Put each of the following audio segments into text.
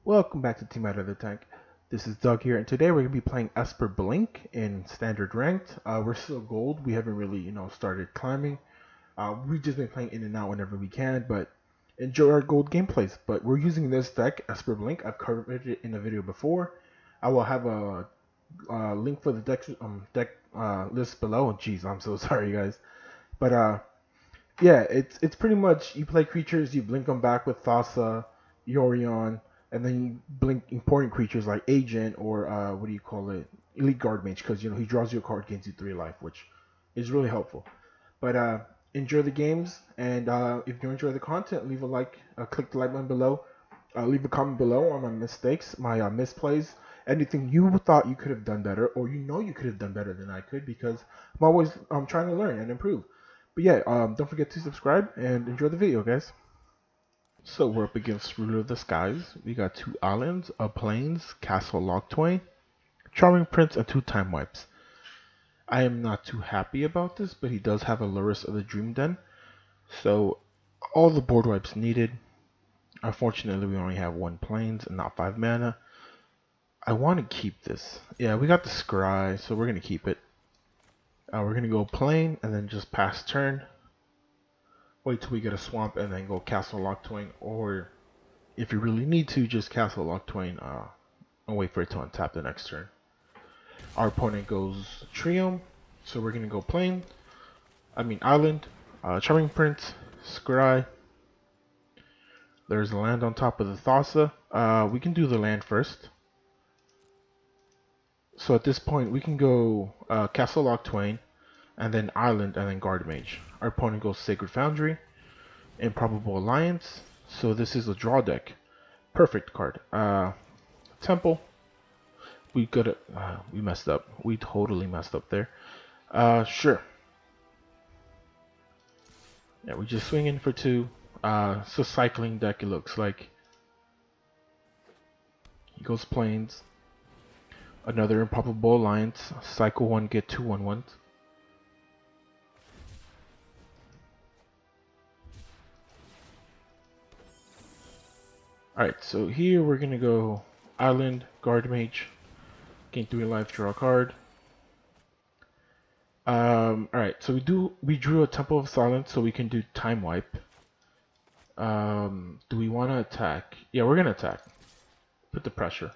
Welcome back to Team Out of the Tank. This is Doug here, and today we're going to be playing Esper Blink in Standard Ranked. We're still gold. We haven't really, started climbing. We've just been playing in and out whenever we can, but enjoy our gold gameplays. But we're using this deck, Esper Blink. I've covered it in a video before. I will have a link for the deck list below. Oh, jeez, I'm so sorry, guys. But yeah, it's pretty much you play creatures, you blink them back with Thassa, Yorion, and then you blink important creatures like Agent or what do you call it, Elite Guard Mage, because he draws you a card, gains you 3 life, which is really helpful. But enjoy the games, and if you enjoy the content, leave a like, click the like button below, leave a comment below on my mistakes, my misplays, anything you thought you could have done better, or you could have done better than I could, because I'm trying to learn and improve. But yeah, don't forget to subscribe and enjoy the video, guys. So we're up against Ruler of the Skies. We got 2 islands, a plains, Castle Lock Charming Prince, and 2 time wipes. I am not too happy about this, but he does have a Luris of the Dream Den. So all the board wipes needed. Unfortunately, we only have 1 plains and not 5 mana. I want to keep this. Yeah, we got the Scry, so we're going to keep it. We're going to go plain and then just pass turn. Wait till we get a swamp and then go Castle Lock, or if you really need to, just Castle Lock and wait for it to untap the next turn. Our opponent goes Triumph, so we're going to go Island, Charming Prince, Scry. There's a land on top of the Thassa. We can do the land first. So at this point, we can go Castle Lock, and then Island, and then Guard Mage. Our opponent goes Sacred Foundry, Improbable Alliance. So this is a draw deck. Perfect card. Temple. We messed up. We totally messed up there. Sure. Yeah, we just swing in for 2. It's a cycling deck, it looks like. He goes Plains. Another Improbable Alliance. Cycle 1, get 2 1/1s. Alright, so here we're gonna go Island, Guard Mage, gain 3 life, draw a card. Alright, so we drew a Temple of Silence, so we can do Time Wipe. Do we want to attack? Yeah, we're gonna attack. Put the pressure.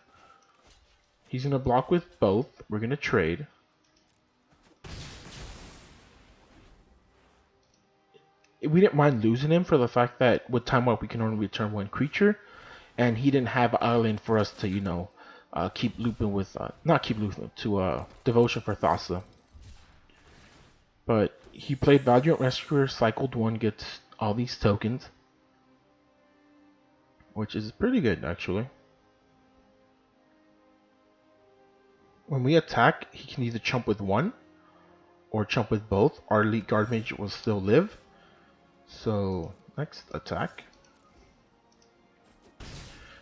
He's gonna block with both. We're gonna trade. We didn't mind losing him for the fact that with Time Wipe we can only return 1 creature, and he didn't have Island for us to keep looping with not keep looping to Devotion for Thassa. But he played Valiant Rescuer, cycled 1, gets all these tokens, which is pretty good actually. When we attack, he can either chump with 1 or chump with both. Our Elite Guard Mage will still live. So next attack.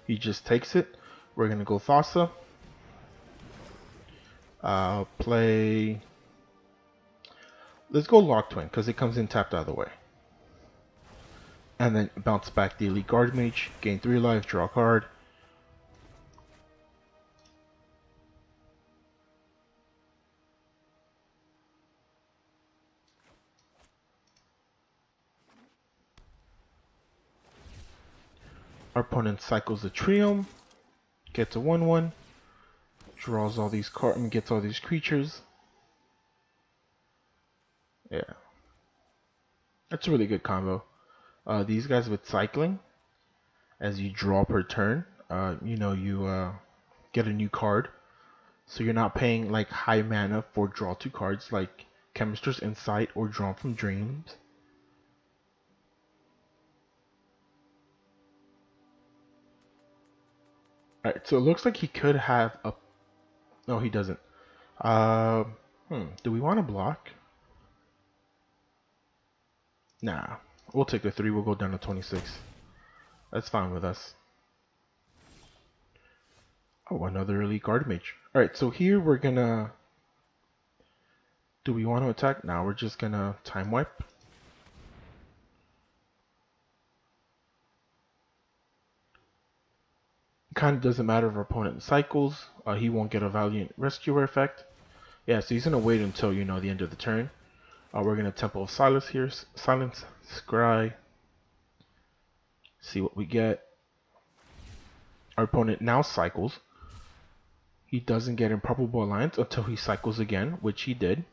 He just takes it. We're gonna go Thassa. Play. Let's go Lock because it comes in tapped out of the way. And then bounce back the Elite Guard Mage, gain 3 life, draw a card. Our opponent cycles the Triumph, gets a 1/1, draws all these cards and gets all these creatures. Yeah. That's a really good combo. These guys with cycling, as you draw per turn, you get a new card. So you're not paying like high mana for draw 2 cards like Chemist's Insight or Drawn from Dreams. Alright, so it looks like he could have a... No, he doesn't. Do we want to block? Nah. We'll take the 3, we'll go down to 26. That's fine with us. Oh, another Elite Guard Mage. Alright, so here we're gonna... Do we want to attack? Now we're just gonna Time Wipe. It kind of doesn't matter if our opponent cycles. He won't get a Valiant Rescuer effect. Yeah, so he's going to wait until, you know, the end of the turn. We're going to Temple of Silence here. Silence, Scry. See what we get. Our opponent now cycles. He doesn't get Improbable Alliance until he cycles again, which he did.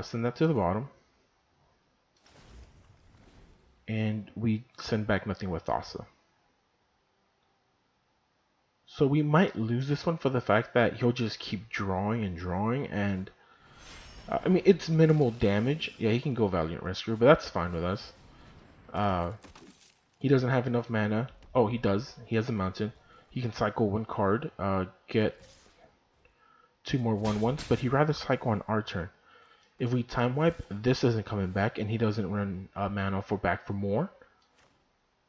Send that to the bottom. And we send back nothing with Thassa. So we might lose this one for the fact that he'll just keep drawing and drawing, and I mean, it's minimal damage. Yeah, he can go Valiant Rescuer, but that's fine with us. He doesn't have enough mana. Oh, he does. He has a mountain. He can cycle one card, get 2 more 1/1s, but he'd rather cycle on our turn. If we time wipe, this isn't coming back, and he doesn't run mana for back for more.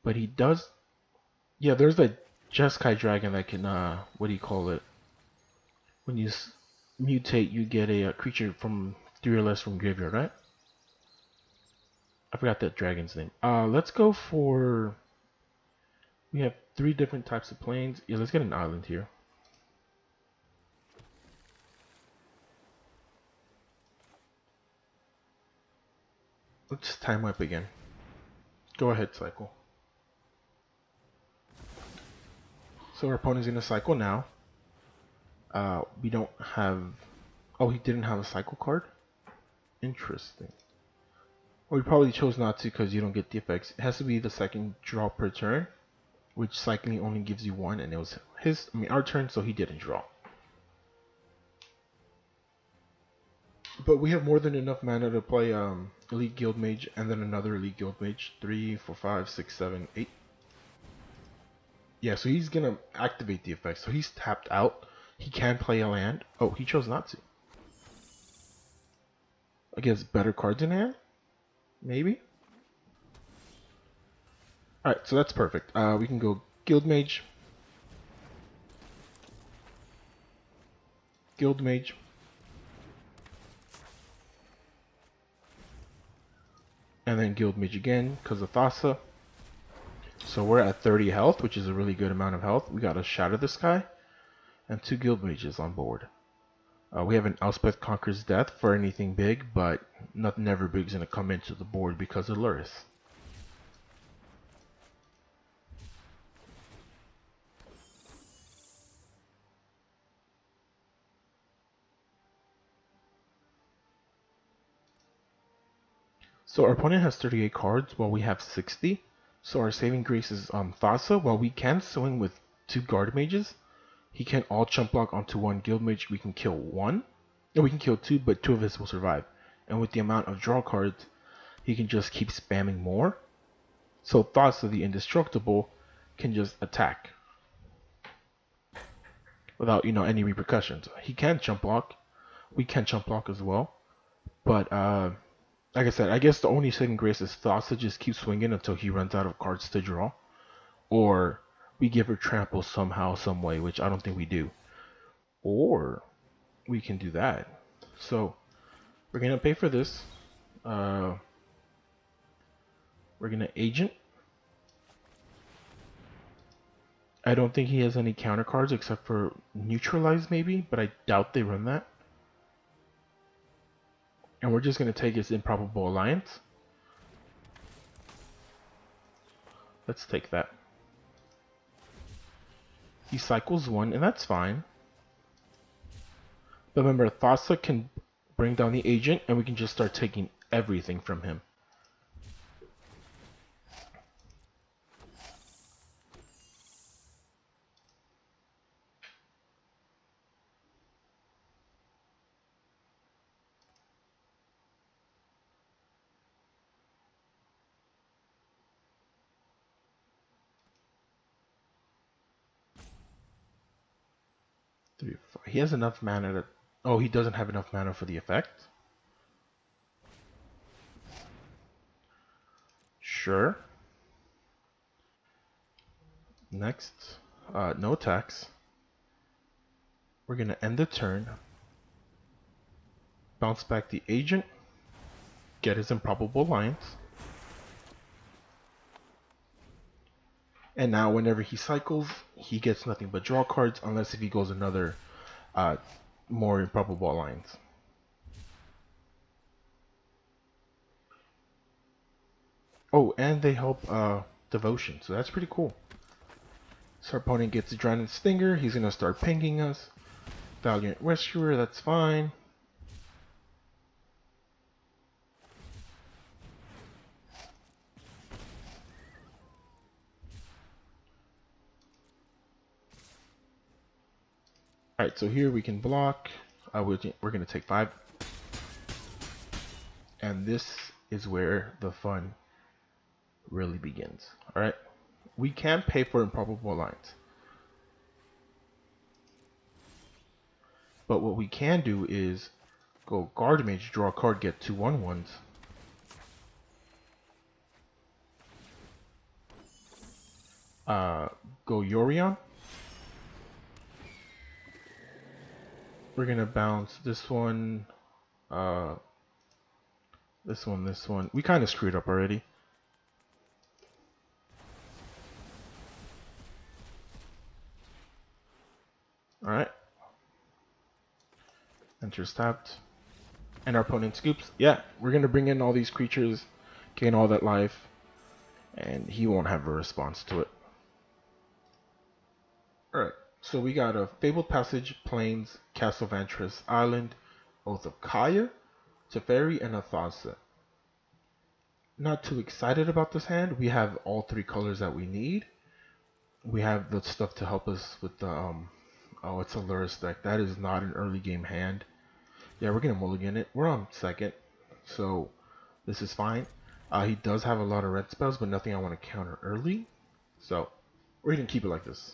But he does. Yeah, there's a Jeskai dragon that can, what do you call it? When you mutate, you get a creature from 3 or less from graveyard, right? I forgot that dragon's name. Let's go for. We have 3 different types of planes. Yeah, let's get an island here. Let's time wipe again. Go ahead, cycle. So our opponent's gonna cycle now. We don't have. Oh, he didn't have a cycle card? Interesting. Well, we probably chose not to because you don't get the effects. It has to be the second draw per turn, which cycling only gives you 1, and it was our turn, so he didn't draw. But we have more than enough mana to play Elite Guild Mage and then another Elite Guild Mage. 3, 4, 5, 6, 7, 8. Yeah, so he's gonna activate the effect. So he's tapped out. He can play a land. Oh, he chose not to. I guess better cards in hand? Maybe? Alright, so that's perfect. We can go Guild Mage. Guild Mage. And then Guild Mage again, because of Thassa. So we're at 30 health, which is a really good amount of health. We got a Shatter the Sky, and 2 Guild Mages on board. We have an Elspeth Conquers Death for anything big, but nothing ever big is going to come into the board because of Luris. So our opponent has 38 cards while we have 60. So our saving grace is Thassa. While we can swing with 2 Guard Mages, he can all chump block onto 1 Guild Mage. We can kill 1. No, we can kill 2, but 2 of his will survive. And with the amount of draw cards, he can just keep spamming more. So Thassa, the Indestructible, can just attack without, any repercussions. He can chump block. We can chump block as well. But like I said, I guess the only saving grace is Thassa just keep swinging until he runs out of cards to draw. Or we give her trample somehow, some way, which I don't think we do. Or we can do that. So we're gonna pay for this. We're gonna agent. I don't think he has any counter cards except for neutralize maybe, but I doubt they run that. And we're just gonna take his Improbable Alliance. Let's take that. He cycles 1, and that's fine. But remember, Thassa can bring down the agent, and we can just start taking everything from him. He has enough mana to... Oh, he doesn't have enough mana for the effect? Sure. Next. No attacks. We're going to end the turn. Bounce back the agent. Get his Improbable Alliance. And now whenever he cycles, he gets nothing but draw cards unless if he goes another more improbable alliance. Oh, and they help devotion, so that's pretty cool. So our opponent gets a Dragon Stinger, he's gonna start pinging us. Valiant Rescuer, that's fine. Alright, so here we can block. We're going to take 5. And this is where the fun really begins. Alright, we can pay for improbable alliance. But what we can do is go Guard Mage, draw a card, get 2 1/1s. Go Yorion. We're gonna bounce this one, this one. We kind of screwed up already. Alright. Enters tapped. And our opponent scoops. Yeah, we're gonna bring in all these creatures, gain all that life, and he won't have a response to it. Alright, so we got a Fabled Passage, Plains, Castle Vantress Island, Oath of Kaya, Teferi, and a Thassa. Not too excited about this hand. We have all 3 colors that we need. We have the stuff to help us with the, oh, it's a Luris deck. That is not an early game hand. Yeah, we're gonna mulligan it. We're on second, so this is fine. He does have a lot of red spells, but nothing I want to counter early. So we're gonna keep it like this.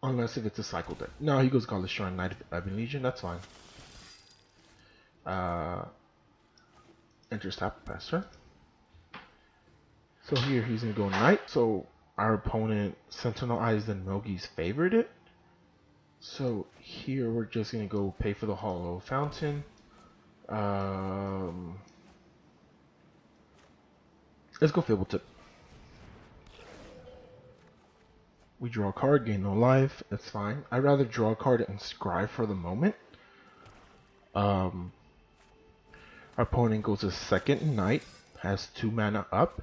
Unless if it's a cycle deck. No, he goes Godless Shrine, Knight of Ebon Legion, that's fine. Enters tap, pass turn. So here he's gonna go Knight. So our opponent Sentinel Eyes and Mogi's favored it. So here we're just gonna go pay for the Hollow Fountain. Let's go Fable Tip. We draw a card, gain no life. That's fine. I'd rather draw a card and scry for the moment. Our opponent goes a second Knight, has 2 mana up.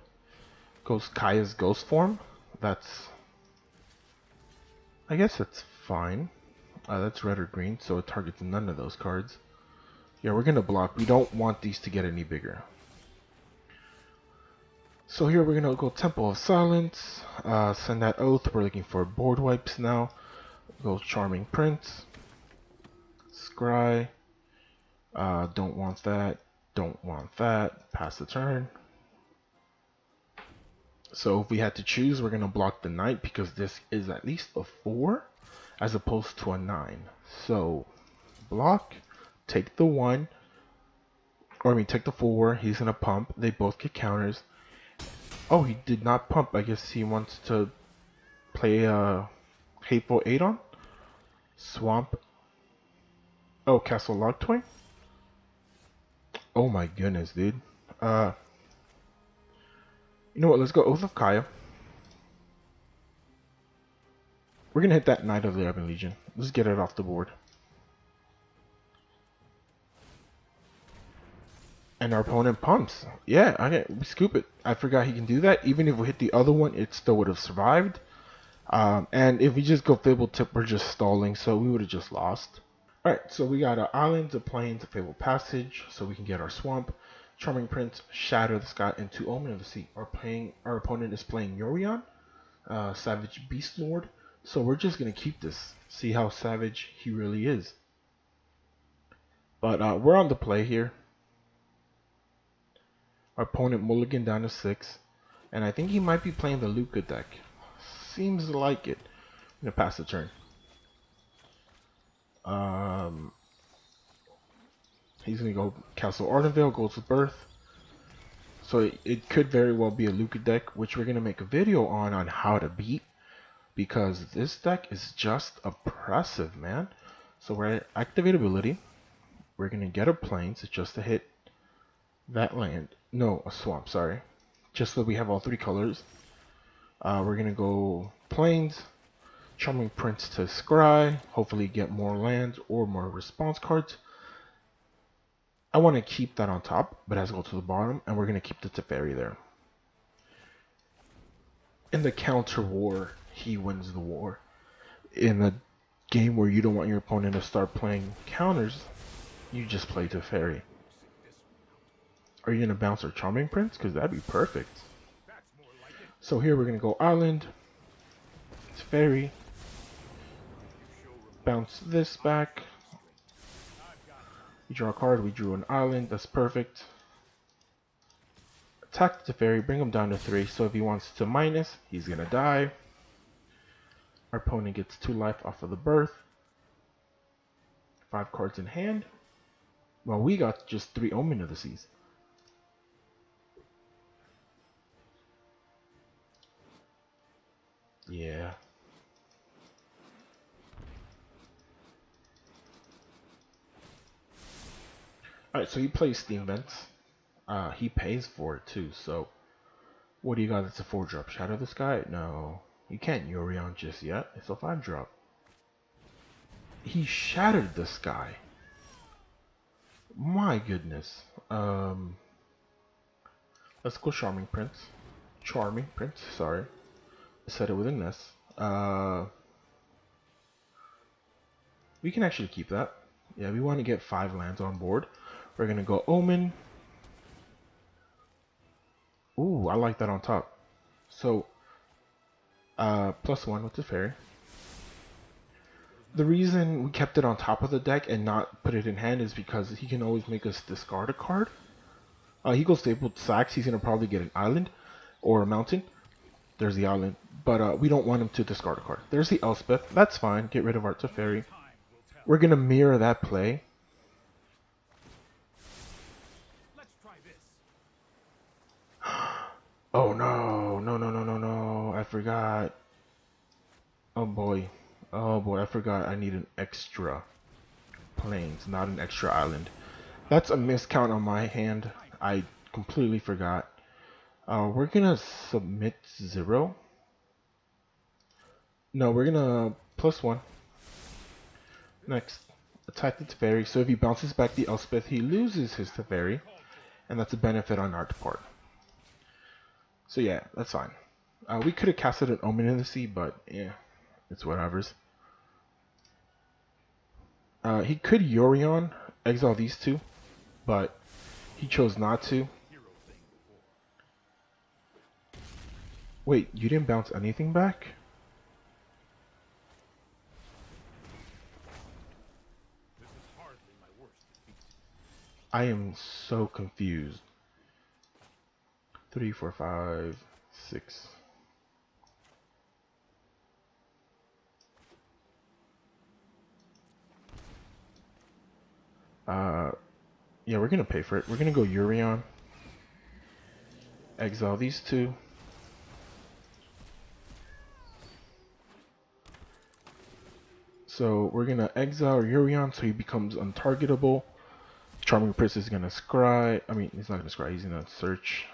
Goes Kaya's Ghost Form. I guess that's fine. That's red or green, so it targets none of those cards. Yeah, we're gonna block. We don't want these to get any bigger. So here we're gonna go Temple of Silence, send that Oath. We're looking for board wipes now. Go Charming Prince, Scry. Don't want that. Don't want that. Pass the turn. So if we had to choose, we're gonna block the Knight because this is at least a 4 as opposed to a 9. So block, take the 1, or I mean take the 4. He's gonna pump. They both get counters. Oh, he did not pump. I guess he wants to play Hateful Aidon? Swamp. Oh, Castle Logtoy? Oh my goodness, dude. You know what, let's go Oath of Kaya. We're gonna hit that Knight of the Ebon Legion. Let's get it off the board. And our opponent pumps. Yeah, we scoop it. I forgot he can do that. Even if we hit the other one, it still would have survived. And if we just go Fabled Tip, we're just stalling, so we would have just lost. Alright, so we got an Islands, a Plains, a Fabled Passage, so we can get our Swamp, Charming Prince, Shatter the Sky, and 2 Omen of the Sea. Our opponent is playing Yorion, Savage Beast Lord, so we're just going to keep this, see how savage he really is. But we're on the play here. Our opponent mulligan down to 6, and I think he might be playing the Lukka deck. Seems like it. I'm going to pass the turn. He's going to go Castle Ardenvale, goes with Birth. So it could very well be a Lukka deck, which we're going to make a video on how to beat. Because this deck is just oppressive, man. So we're at Activate Ability. We're going to get a Plains just to hit that land. No, a Swamp, sorry. Just so we have all 3 colors. We're gonna go Plains, Charming Prince to Scry, hopefully get more lands or more response cards. I want to keep that on top, but it has to go to the bottom, and we're gonna keep the Teferi there. In the counter war, he wins the war. In the game where you don't want your opponent to start playing counters, you just play Teferi. Are you gonna bounce our Charming Prince? Because that'd be perfect. So here we're gonna go Island, Teferi, bounce this back. We draw a card, we drew an island, that's perfect. Attack the Teferi, bring him down to 3, so if he wants to minus, he's gonna die. Our opponent gets 2 life off of the birth. 5 cards in hand. Well, we got just 3 Omen of the Seas. Yeah. Alright, so he plays Steam Vents. He pays for it too, so what do you got that's a 4-drop? Shadow the Sky? No. You can't Yorion just yet. It's a 5-drop. He shattered the sky. My goodness. Let's go Charming Prince. Charming Prince, sorry. I said it with an S. We can actually keep that. Yeah, we want to get 5 lands on board. We're gonna go Omen. Ooh, I like that on top. So, +1 with the fairy. The reason we kept it on top of the deck and not put it in hand is because he can always make us discard a card. He goes stapled sacks, he's gonna probably get an island or a mountain. There's the island, but we don't want him to discard a card. There's the Elspeth, that's fine, get rid of our Teferi. We're gonna mirror that play. Oh no, no, I forgot. Oh boy, I forgot I need an extra plains, not an extra island. That's a miscount on my hand. I completely forgot. We're gonna submit 0. No, we're gonna +1. Next, attack the Teferi. So if he bounces back the Elspeth, he loses his Teferi, and that's a benefit on our part. So yeah, that's fine. We could have casted an Omen in the Sea, but yeah, it's whatever's. He could Yorion, exile these 2, but he chose not to. Wait, you didn't bounce anything back? I am so confused. 3, 4, 5, 6. Yeah, we're gonna pay for it. We're gonna go Yorion. Exile these 2. So we're gonna exile Yorion so he becomes untargetable. Charming Prince is gonna scry. I mean, he's not gonna scry. He's gonna search.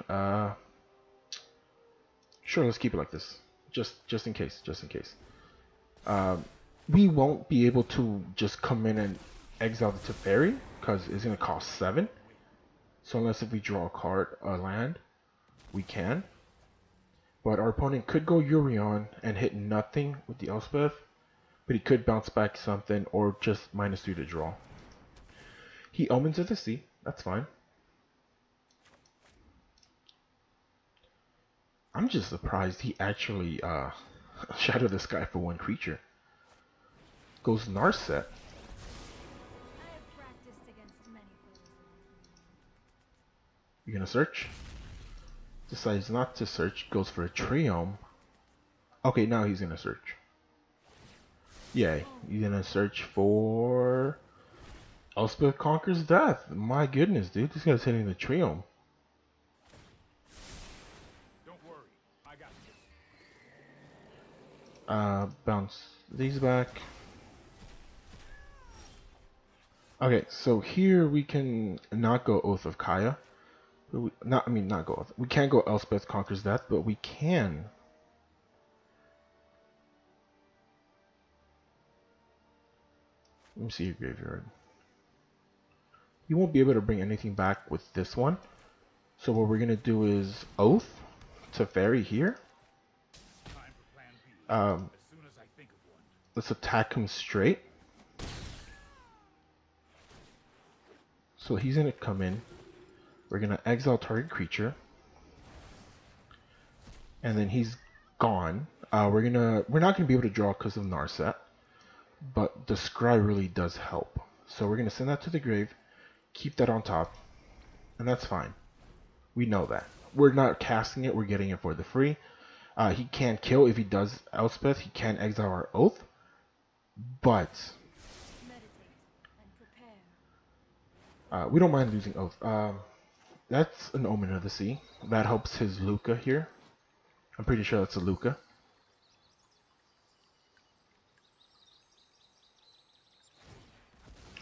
Sure, let's keep it like this. Just in case. We won't be able to just come in and exile the Teferi because it's gonna cost 7. So unless if we draw a card, a land, we can. But our opponent could go Yorion and hit nothing with the Elspeth, but he could bounce back something or just -3 to draw. He Omens of the Sea, that's fine. I'm just surprised he actually Shadow the Sky for 1 creature. Goes Narset. You're gonna search? Decides not to search, goes for a Triome. Okay, now he's gonna search. Yeah, he's gonna search for Elspeth Conquers Death. My goodness, dude, this guy's hitting the Triome. Don't worry, I got this. Bounce these back. Okay, so here we can not go Oath of Kaya. Not go Oath. We can't go Elspeth Conquers Death, but we can Let me see your graveyard. You won't be able to bring anything back with this one. So what we're gonna do is Oath to Fairy here. Let's attack him straight. So he's gonna come in. We're gonna exile target creature, and then he's gone. We're not gonna be able to draw because of Narset, but the Scry really does help. So we're gonna send that to the grave, keep that on top, and that's fine. We know that. We're not casting it, we're getting it for the free. He can kill if he does Elspeth, he can exile our Oath, but we don't mind losing Oath. That's an Omen of the Sea. That helps his Lukka here. I'm pretty sure that's a Lukka.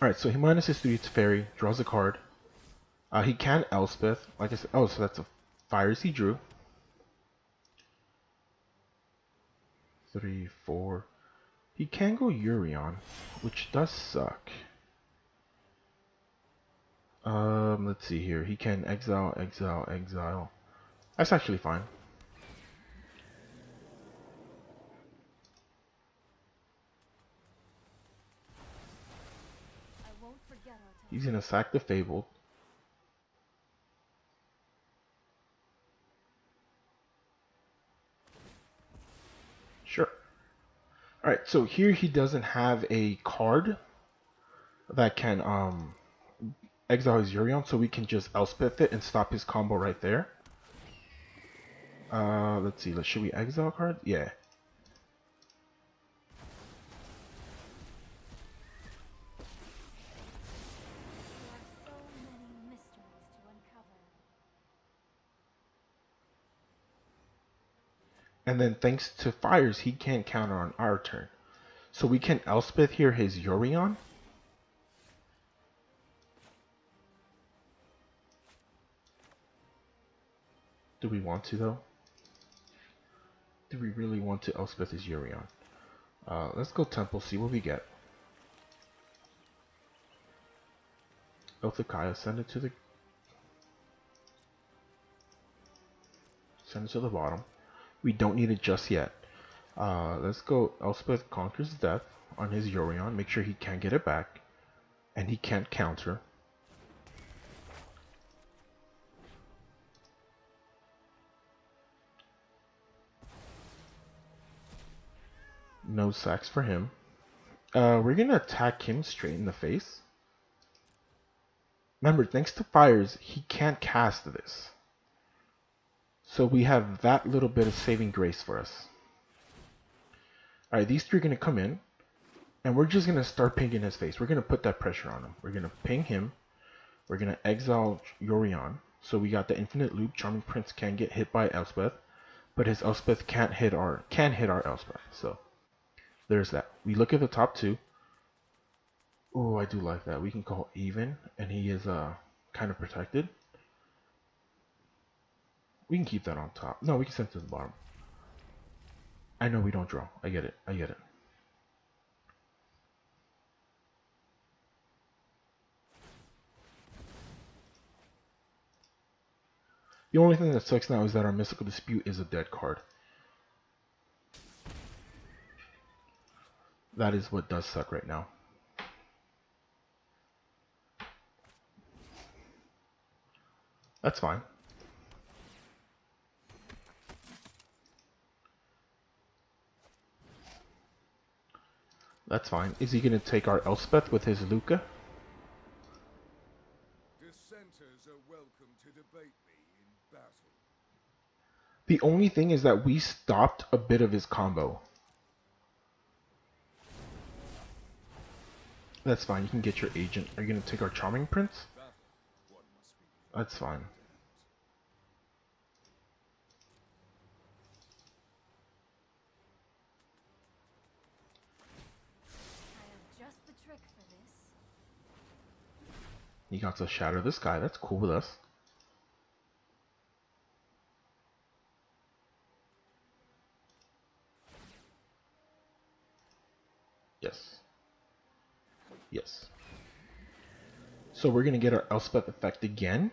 Alright, so he minuses 3 to Fairy, draws a card. He can Elspeth, like I said. Oh, so that's a Fires he drew. 3, 4. He can go Urion, which does suck. Let's see here. He can exile, exile, exile. That's actually fine. He's gonna sack the Fabled. Sure. Alright, so here he doesn't have a card that can exile his Urion, so we can just Elspeth it and stop his combo right there. Let's see. Should we exile card? Yeah. And then thanks to Fires, he can't counter on our turn. So we can Elspeth here his Urion. Do we want to though? Do we really want to Elspeth his Urion? Let's go Temple, see what we get. Elthakaya, send it to the bottom. We don't need it just yet. Let's go Elspeth Conquers Death on his Urion. Make sure he can't get it back. And he can't counter. No sacks for him. We're gonna attack him straight in the face. Remember, thanks to Fires, he can't cast this. So we have that little bit of saving grace for us. Alright, these three are gonna come in. And we're just gonna start pinging his face. We're gonna put that pressure on him. We're gonna ping him. We're gonna exile Urion. So we got the infinite loop. Charming Prince can get hit by Elspeth, but his Elspeth can hit our Elspeth. So there's that. We look at the top two. Oh, I do like that. We can call even, and he is kind of protected. We can keep that on top. No, we can send it to the bottom. I know we don't draw. I get it. I get it. The only thing that sucks now is that our Mystical Dispute is a dead card. That is what does suck right now. That's fine. That's fine. Is he going to take our Elspeth with his Lukka? Dissenters are welcome to debate me in battle. The only thing is that we stopped a bit of his combo. That's fine. You can get your agent. Are you going to take our Charming Prince? That's fine. He got to shatter this guy. That's cool with us. Yes. Yes. So we're gonna get our Elspeth effect again.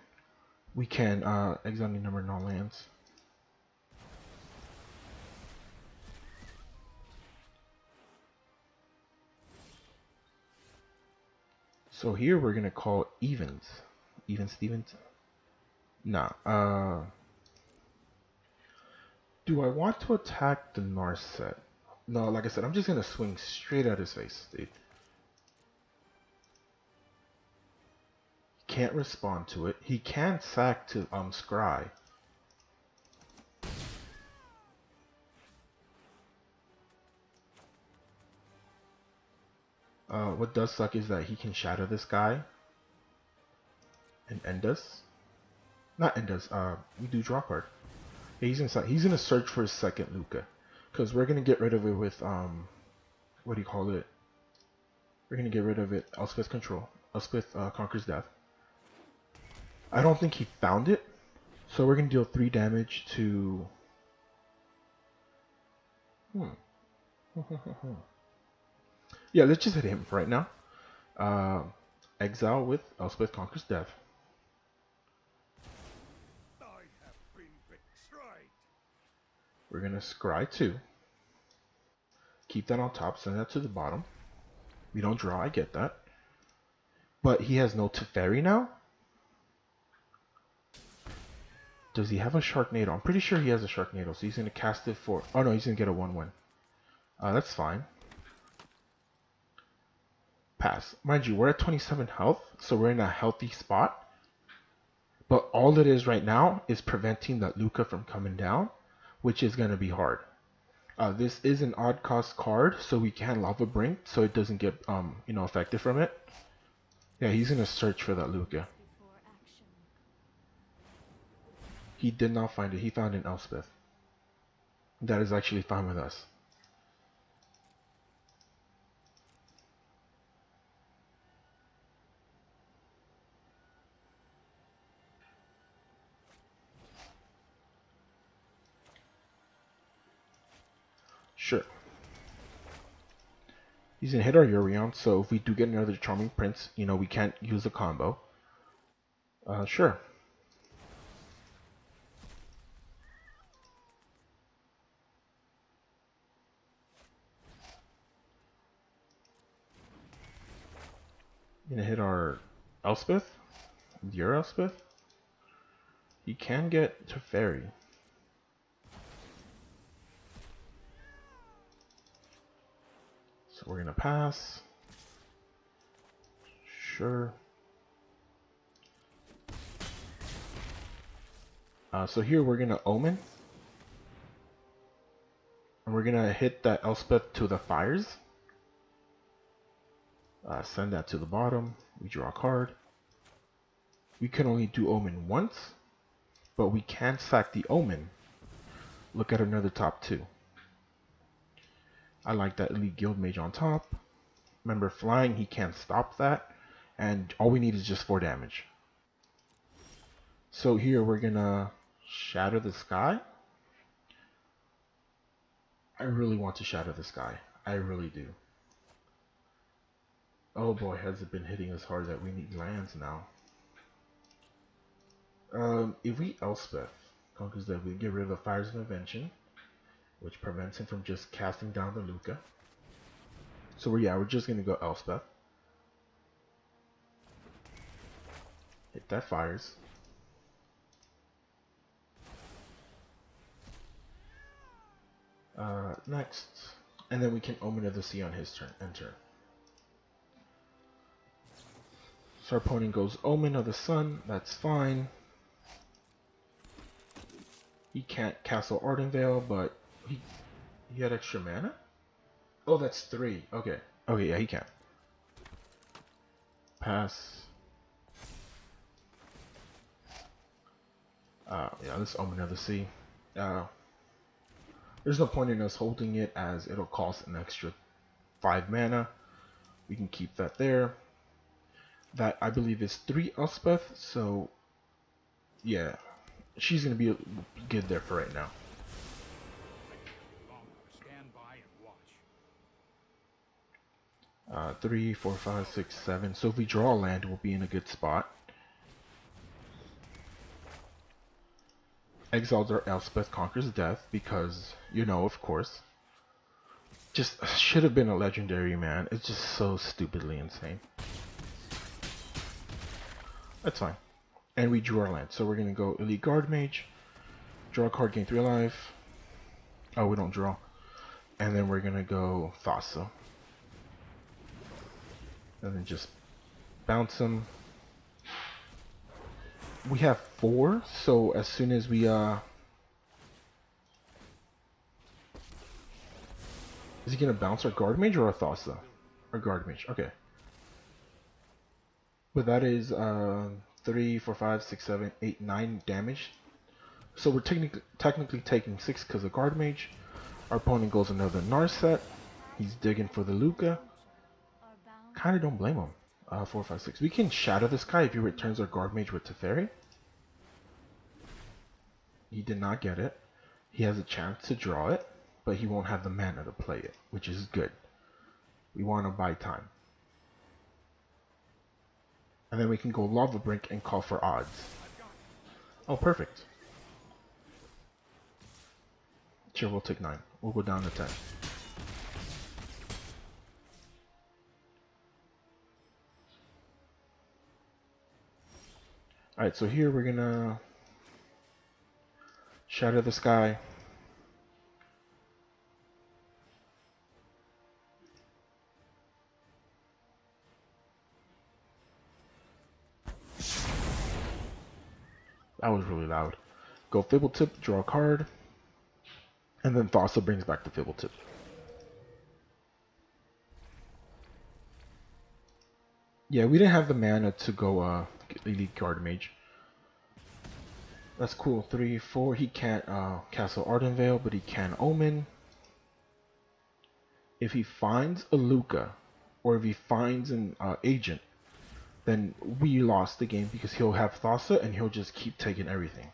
We can exile any number of non-lands. So here we're gonna call evens. Even Stevens? Nah. Do I want to attack the Narset? No, like I said, I'm just gonna swing straight at his face, dude. Can't respond to it. He can sack to Scry. What does suck is that he can shadow this guy and end us. Not end us. We do draw card. Yeah, he's gonna search for his second Lukka, cause we're gonna get rid of it with what do you call it? We're gonna get rid of it. Elspeth control. Elspeth conquers death. I don't think he found it, so we're gonna deal 3 damage to. Yeah, let's just hit him right now. Exile with Elspeth conquers death. I have been betrayed. We're gonna scry 2. Keep that on top, send that to the bottom. We don't draw, I get that. But he has no Teferi now? Does he have a Sharknado? I'm pretty sure he has a Sharknado, so he's gonna cast it for... Oh no, he's gonna get a 1-1. That's fine. Pass. Mind you, we're at 27 health, so we're in a healthy spot. But all it is right now is preventing that Lukka from coming down, which is gonna be hard. This is an odd cost card, so we can Lava Brink, so it doesn't get affected from it. Yeah, he's gonna search for that Lukka. He did not find it. He found an Elspeth. That is actually fine with us. Sure. He's gonna hit our Yorion, so if we do get another Charming Prince, we can't use a combo. Sure. Gonna hit our Elspeth. Your Elspeth. He can get to Fairy. So we're gonna pass. Sure. So here we're gonna Omen. And we're gonna hit that Elspeth to the fires. Send that to the bottom. We draw a card. We can only do Omen once, but we can sack the Omen. Look at another top 2. I like that Elite Guild Mage on top. Remember, flying, he can't stop that. And all we need is just 4 damage. So here we're gonna Shatter the Sky. I really want to Shatter the Sky. I really do. Oh boy, has it been hitting us hard that we need lands now. If we Elspeth conquers that, we get rid of the Fires of Invention, which prevents him from just casting down the Lukka. So we're just gonna go Elspeth. Hit that fires. Next. And then we can Omen of the Sea on his turn. Enter. So our opponent goes Omen of the Sun. That's fine. He can't Castle Ardenvale, but he had extra mana? Oh, that's 3. Okay. Okay, yeah, he can. Pass. Yeah, let's Omen of the Sea. There's no point in us holding it as it'll cost an extra 5 mana. We can keep that there. That, I believe, is 3 Elspeth, so yeah, she's going to be good there for right now. 3, 4, 5, 6, 7. So if we draw a land, we'll be in a good spot. Exiles our Elspeth Conquers Death because, you know, of course. Just should have been a legendary, man. It's just so stupidly insane. That's fine. And we drew our land. So we're going to go Elite Guard Mage. Draw a card, gain 3 life. Oh, we don't draw. And then we're going to go Thassa. And then just bounce them. We have 4, so as soon as we is he gonna bounce our guard mage or our Thassa? Our guard mage, okay. But that is 3, 4, 5, 6, 7, 8, 9 damage. So we're technically taking 6 because of guard mage. Our opponent goes another Narset. He's digging for the Lukka. Kinda don't blame him. 4, 5, 6. We can shadow this guy if he returns our guard mage with Teferi. He did not get it. He has a chance to draw it, but he won't have the mana to play it, which is good. We want to buy time. And then we can go Lava Brink and call for odds. Oh, perfect. Sure, we'll take 9. We'll go down to 10. Alright, so here we're gonna shatter the sky. That was really loud. Go Fable Tip, draw a card. And then Thassa brings back the Fable Tip. Yeah, we didn't have the mana to go Elite Guard Mage. That's cool. 3, 4. He can't Castle Arden Vale, but he can Omen. If he finds a Lukka, or if he finds an Agent, then we lost the game because he'll have Thassa and he'll just keep taking everything.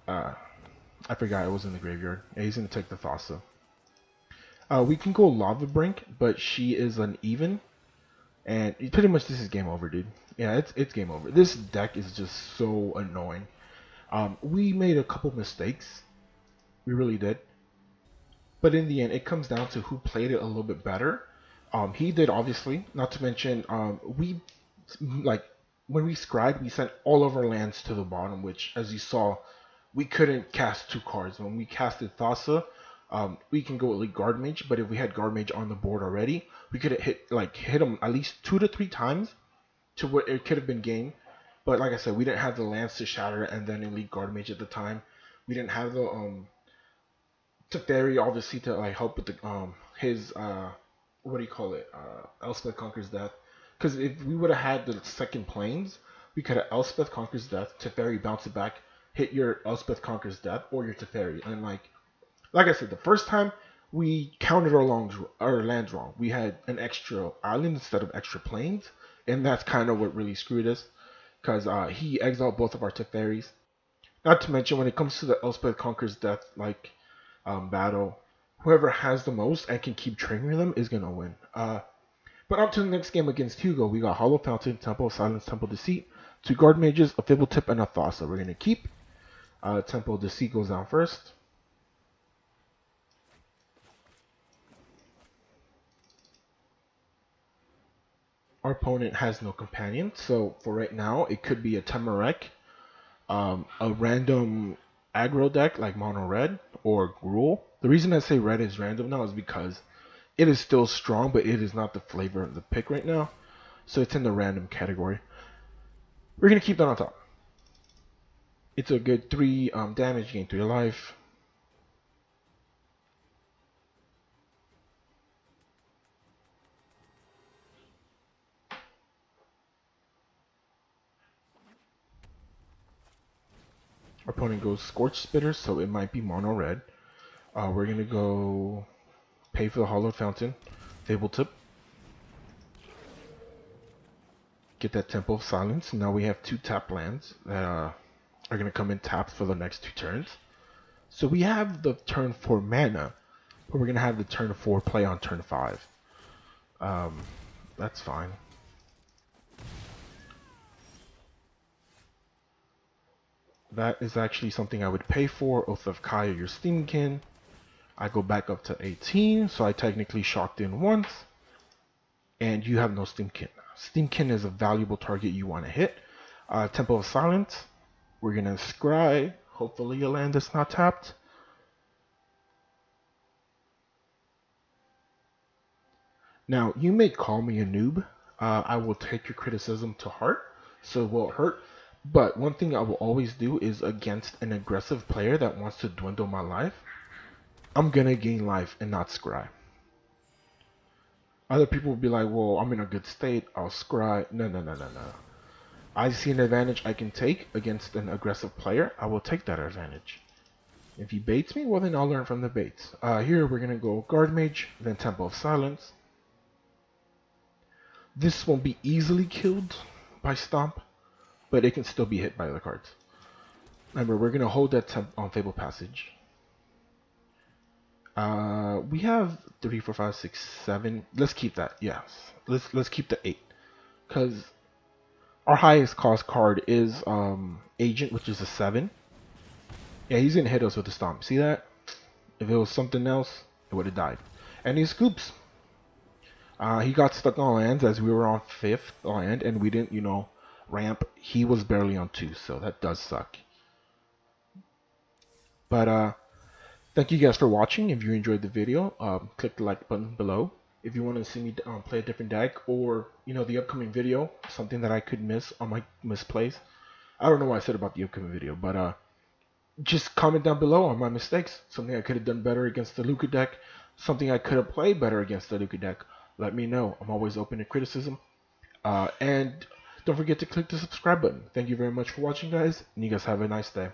I forgot it was in the graveyard. Yeah, he's gonna take the Thassa. We can go Lava Brink, but she is uneven. And pretty much this is game over, dude. Yeah, it's game over. This deck is just so annoying. We made a couple mistakes. We really did. But in the end, it comes down to who played it a little bit better. He did, obviously. Not to mention, when we scribed, we sent all of our lands to the bottom, which, as you saw, we couldn't cast 2 cards. When we casted Thassa, we can go Elite Guard Mage, but if we had Guard Mage on the board already, we could have hit him at least 2 to 3 times to what it could have been game. But like I said, we didn't have the lands to shatter and then Elite Guard Mage at the time. We didn't have the Teferi obviously to help with the his what do you call it? Elspeth Conquers Death. Because if we would have had the second planes, we could have Elspeth Conquers Death, Teferi bounce it back, hit your Elspeth Conquers Death or your Teferi, and like I said, the first time we counted our lands wrong. We had an extra island instead of extra planes, and that's kind of what really screwed us, because he exiled both of our Teferis. Not to mention, when it comes to the Elspeth Conquers Death battle, whoever has the most and can keep triggering them is gonna win. But on to the next game against Hugo. We got Hollow Fountain, Temple of Silence, Temple of Deceit, 2 Guard Mages, a Fibble Tip, and a Thassa. We're gonna keep. Temple of Deceit goes down first. Our opponent has no companion, so for right now, it could be a Temerek, a random aggro deck like Mono Red or Gruul. The reason I say red is random now is because it is still strong, but it is not the flavor of the pick right now, so it's in the random category. We're going to keep that on top. It's a good 3 damage, gain 3 life. Our opponent goes Scorch Spitter, so it might be Mono Red. We're going to go pay for the Hollow Fountain, Fable Tip. Get that Temple of Silence. Now we have 2 tap lands that are going to come in tapped for the next 2 turns. So we have the turn for mana, but we're gonna have the turn 4 play on turn 5. That's fine. That is actually something I would pay for. Oath of Kaya, your Steamkin. I go back up to 18, so I technically shocked in once. And you have no Steamkin. Steamkin is a valuable target you want to hit. Temple of Silence. We're going to scry. Hopefully a land that's not tapped. Now, you may call me a noob. I will take your criticism to heart, so it won't hurt. But one thing I will always do is against an aggressive player that wants to dwindle my life, I'm going to gain life and not scry. Other people will be like, well, I'm in a good state, I'll scry. No. I see an advantage I can take against an aggressive player, I will take that advantage. If he baits me, well then I'll learn from the baits. Here we're going to go Guard Mage, then Temple of Silence. This won't be easily killed by Stomp, but it can still be hit by other cards. Remember, we're going to hold that on Fable Passage. We have 3, 4, 5, 6, 7. Let's keep that. Yes. Let's keep the 8. Because our highest cost card is Agent, which is a 7. Yeah, he's going to hit us with a Stomp. See that? If it was something else, it would have died. And he scoops. He got stuck on lands as we were on 5th land, and we didn't, ramp. He was barely on 2, so that does suck. But, thank you guys for watching. If you enjoyed the video, click the like button below. If you want to see me play a different deck, or, the upcoming video, something that I could miss on my misplays. I don't know what I said about the upcoming video, but, just comment down below on my mistakes. Something I could have done better against the Lukka deck. Something I could have played better against the Lukka deck. Let me know. I'm always open to criticism. And don't forget to click the subscribe button. Thank you very much for watching, guys. And you guys have a nice day.